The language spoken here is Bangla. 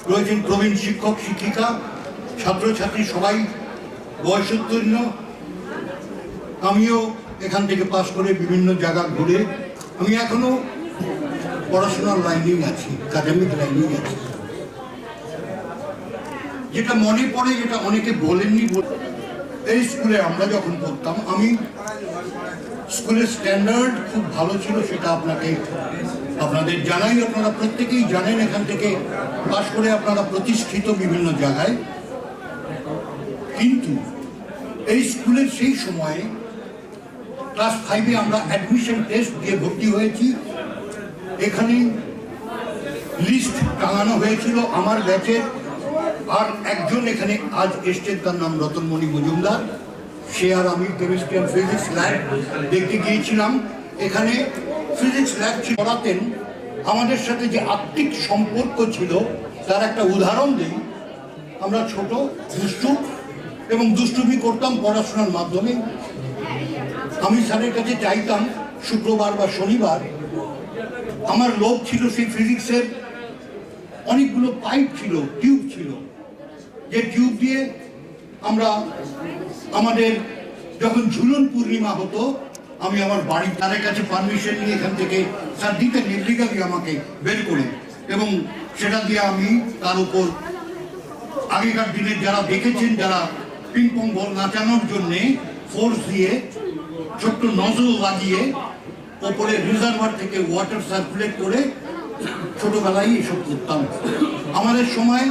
রয়েছেন প্রবীণ শিক্ষক শিক্ষিকা, ছাত্রছাত্রী সবাই বয়সোত্তীর্ণ। আমিও এখান থেকে পাস করে বিভিন্ন জায়গা ঘুরে আমি এখনো পড়াশোনার লাইনেই আছি, একাডেমিক লাইনেই আছি। যেটা মনে পড়ে, যেটা অনেকে বলেননি, এই স্কুলে আমরা যখন পড়তাম, আমি স্কুলের স্ট্যান্ডার্ড খুব ভালো ছিল, সেটা আপনাদের জানাই। আপনারা প্রত্যেকেই জানেন, এখান থেকে পাশ করে আপনারা প্রতিষ্ঠিত বিভিন্ন জায়গায়। কিন্তু এই স্কুলের সেই সময়ে ক্লাস 5-এ আমরা অ্যাডমিশন টেস্ট দিয়ে ভর্তি হয়েছি। এখানে লিস্ট টাঙানো হয়েছিল আমার ব্যাচের, আর একজন এখানে আজ এসছেন, তার নাম রতনমণি মজুমদার। সে আর আমি কেমিস্ট্রি অ্যান্ড ফিজিক্স ল্যাব দেখতে গিয়েছিলাম। এখানে ফিজিক্স ল্যাব পড়াতেন। আমাদের সাথে যে আত্মিক সম্পর্ক ছিল তার একটা উদাহরণ দিই। আমরা ছোট, দুষ্টু এবং দুষ্টুমি করতাম পড়াশোনার মাধ্যমে। আমি স্যারের কাছে চাইতাম শুক্রবার বা শনিবার, আমার লোভ ছিল সেই ফিজিক্সের অনেকগুলো পাইপ ছিল, টিউব ছিল, যে টিউব দিয়ে আমরা আমাদের যখন ঝুলন পূর্ণিমা হতো, আমি আমার বাড়ির তাদের কাছে পারমিশন নিয়ে এখান থেকে স্যার দিতেন নির্লিগালি আমাকে বের করে, এবং সেটা দিয়ে আমি তার উপর আগেকার দিনের যারা দেখেছেন, যারা পিংপং বল নাচানোর জন্যে ফোর্স দিয়ে ছোট্ট নজল লাগিয়ে ওপরে রিজার্ভার থেকে ওয়াটার সার্কুলেট করে ছোটবেলায় এসব করতাম। আমাদের সময়